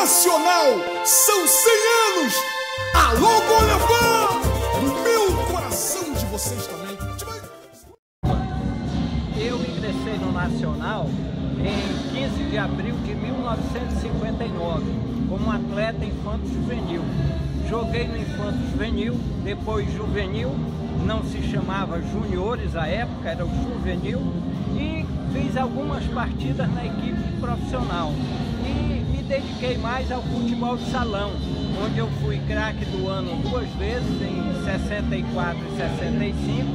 Nacional, são 100 anos! Alô, Bolívar! No meu coração de vocês também. Eu ingressei no Nacional em 15 de abril de 1959, como atleta infanto-juvenil. Joguei no infanto-juvenil, depois juvenil, não se chamava juniores à época, era o juvenil, e fiz algumas partidas na equipe profissional. E me dediquei mais ao futebol de salão, onde eu fui craque do ano 2 vezes, em 64 e 65,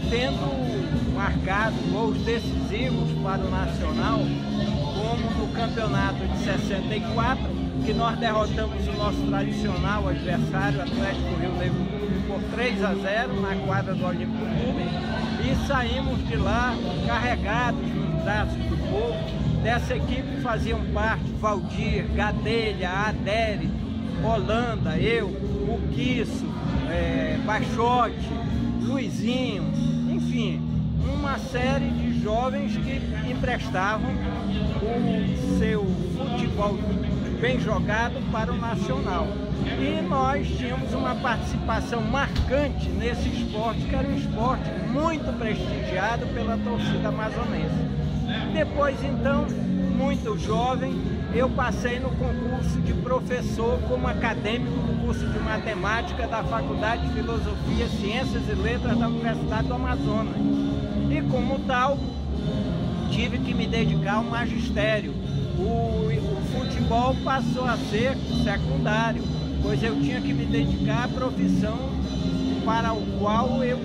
tendo marcado gols decisivos para o Nacional, como no campeonato de 64, que nós derrotamos o nosso tradicional adversário, Atlético Rio Negro Clube, por 3-0 na quadra do Olímpico Clube, e saímos de lá carregados nos braços do povo. Dessa equipe faziam parte Valdir, Gadelha, Adérito, Holanda, eu, Buquiço, Baixote, Luizinho, enfim, uma série de jovens que emprestavam o seu futebol bem jogado para o Nacional. E nós tínhamos uma participação marcante nesse esporte, que era um esporte muito prestigiado pela torcida amazonense. Depois, então, muito jovem, eu passei no concurso de professor como acadêmico do curso de matemática da Faculdade de Filosofia, Ciências e Letras da Universidade do Amazonas. E como tal, tive que me dedicar ao magistério. O futebol passou a ser secundário, pois eu tinha que me dedicar à profissão para o qual eu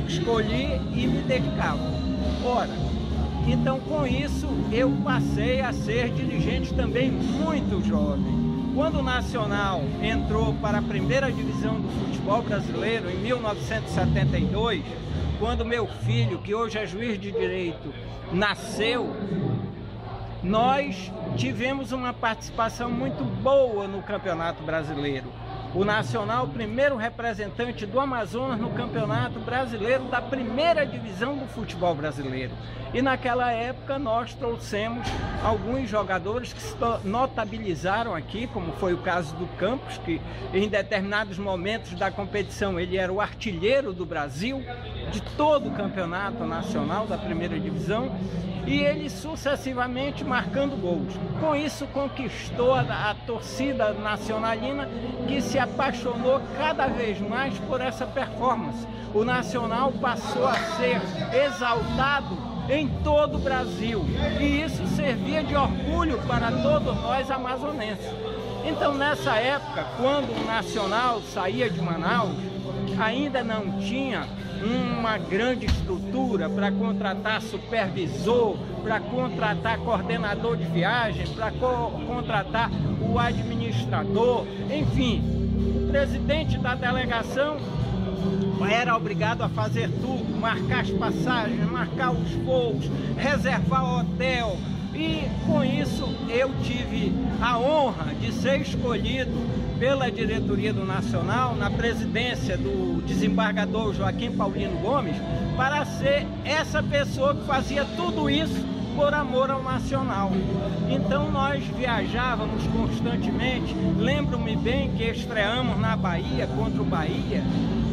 escolhi e me dedicava. Ora, então com isso eu passei a ser dirigente também muito jovem. Quando o Nacional entrou para a primeira divisão do futebol brasileiro em 1972, quando meu filho, que hoje é juiz de direito, nasceu, nós tivemos uma participação muito boa no Campeonato Brasileiro. O Nacional, primeiro representante do Amazonas no Campeonato Brasileiro da primeira divisão do futebol brasileiro. E naquela época nós trouxemos alguns jogadores que se notabilizaram aqui, como foi o caso do Campos, que em determinados momentos da competição ele era o artilheiro do Brasil, de todo o Campeonato Nacional da primeira divisão, e ele sucessivamente marcando gols. Com isso conquistou a torcida nacionalina, que se apaixonou cada vez mais por essa performance. O Nacional passou a ser exaltado em todo o Brasil, e isso servia de orgulho para todos nós amazonenses. Então, nessa época, quando o Nacional saía de Manaus, ainda não tinha uma grande estrutura para contratar supervisor, para contratar coordenador de viagem, para contratar o administrador, enfim, o presidente da delegação era obrigado a fazer tudo, marcar as passagens, marcar os voos, reservar o hotel. E com isso eu tive a honra de ser escolhido pela diretoria do Nacional, na presidência do desembargador Joaquim Paulino Gomes, para ser essa pessoa que fazia tudo isso por amor ao Nacional. Então nós viajávamos constantemente. Lembro-me bem que estreamos na Bahia, contra o Bahia,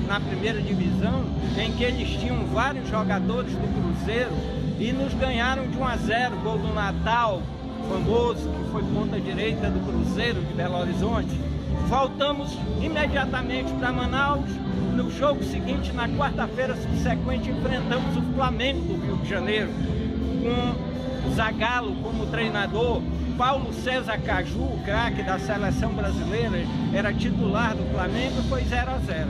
na primeira divisão, em que eles tinham vários jogadores do Cruzeiro e nos ganharam de 1-0, gol do Natal, famoso, que foi ponta direita do Cruzeiro de Belo Horizonte. Voltamos imediatamente para Manaus. No jogo seguinte, na quarta-feira subsequente, enfrentamos o Flamengo do Rio de Janeiro, com Zagallo como treinador. Paulo César Caju, craque da seleção brasileira, era titular do Flamengo, foi 0-0.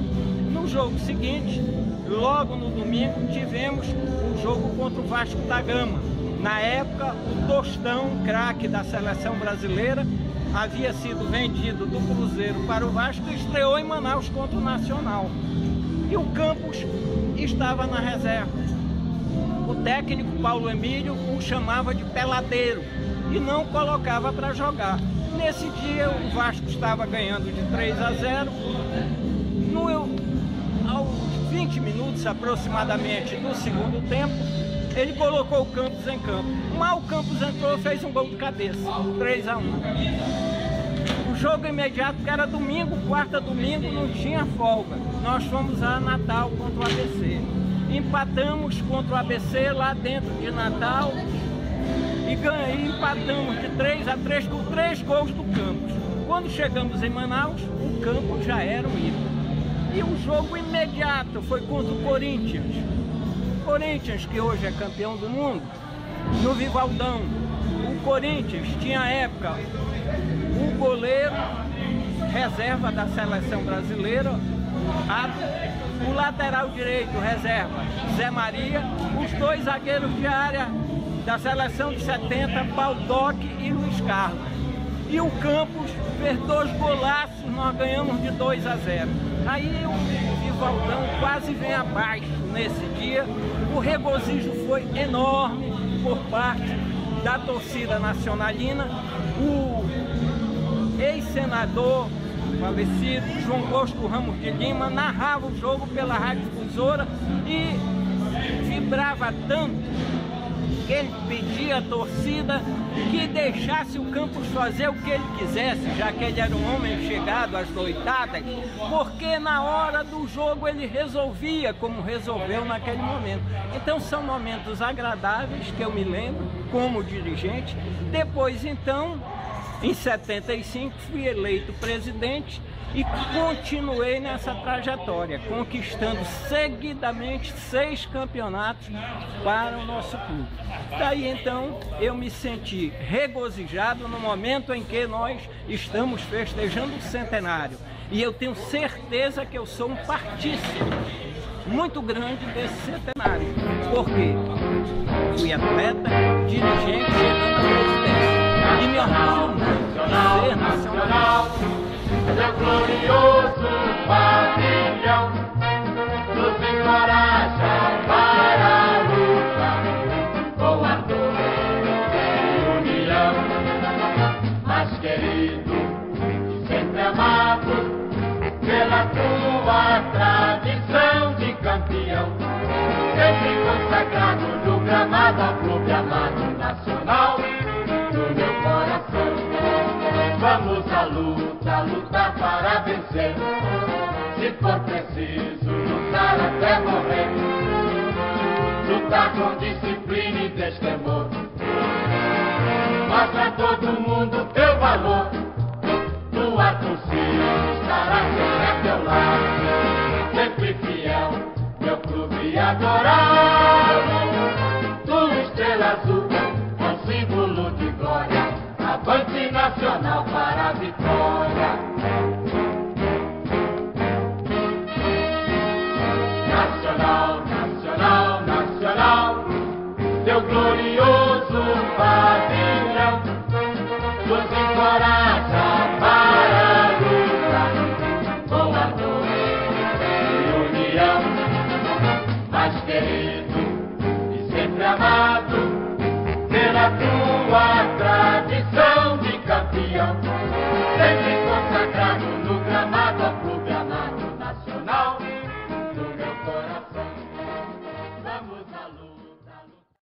No jogo seguinte, logo no domingo, tivemos o jogo contra o Vasco da Gama. Na época, o Tostão, craque da seleção brasileira, havia sido vendido do Cruzeiro para o Vasco e estreou em Manaus contra o Nacional. E o Campos estava na reserva. O técnico Paulo Emílio o chamava de peladeiro e não colocava para jogar. Nesse dia o Vasco estava ganhando de 3-0. Aos 20 minutos aproximadamente do segundo tempo, ele colocou o Campos em campo. Mal o Campos entrou, fez um gol de cabeça, 3-1. O jogo imediato, que era domingo, quarta, domingo, não tinha folga. Nós fomos a Natal contra o ABC. Empatamos contra o ABC lá dentro de Natal e empatamos de 3-3 com 3 gols do Campos. Quando chegamos em Manaus, o Campos já era um ídolo. E o jogo imediato foi contra o Corinthians. Corinthians, que hoje é campeão do mundo, no Vivaldão. O Corinthians tinha à época o goleiro reserva da seleção brasileira, o lateral direito reserva Zé Maria, os 2 zagueiros de área da seleção de 70, Baldock e Luiz Carlos. E o Campos fez 2 golaços, nós ganhamos de 2-0. Aí o Vivaldão quase vem abaixo nesse dia. O regozijo foi enorme por parte da torcida nacionalina. O ex-senador falecido João Bosco Ramos de Lima narrava o jogo pela Rádio Difusora e vibrava tanto que ele pedia à torcida que deixasse o Campos fazer o que ele quisesse, já que ele era um homem chegado às noitadas, porque na hora do jogo ele resolvia como resolveu naquele momento. Então são momentos agradáveis que eu me lembro como dirigente. Depois então, em 75, fui eleito presidente e continuei nessa trajetória, conquistando seguidamente 6 campeonatos para o nosso clube. Daí então eu me senti regozijado no momento em que nós estamos festejando o centenário. E eu tenho certeza que eu sou um partícipe muito grande desse centenário. Por quê? Fui atleta, dirigente, chegando à presidência. E me orgulho muito de ser nacionalista. Seu glorioso pavilhão nos encoraja para a luta com a dor e união. Mas querido e sempre amado pela tua tradição de campeão, sempre consagrado no gramado ao clube amado nacional do meu coração. Vamos à luta, lutar para vencer. Se for preciso, lutar até morrer. Lutar com disciplina e destemor. Mostra a todo mundo teu valor. Tua torcida estará sempre a teu lado. Sempre fiel, meu clube adorado. Tua estrela azul é um símbolo de glória. Avante nacional para a vitória. Nacional, nacional, nacional, teu glorioso pavilhão nos encoraja para a luta com a dor e união. Mas querido e sempre amado pela tua tradição de campeão,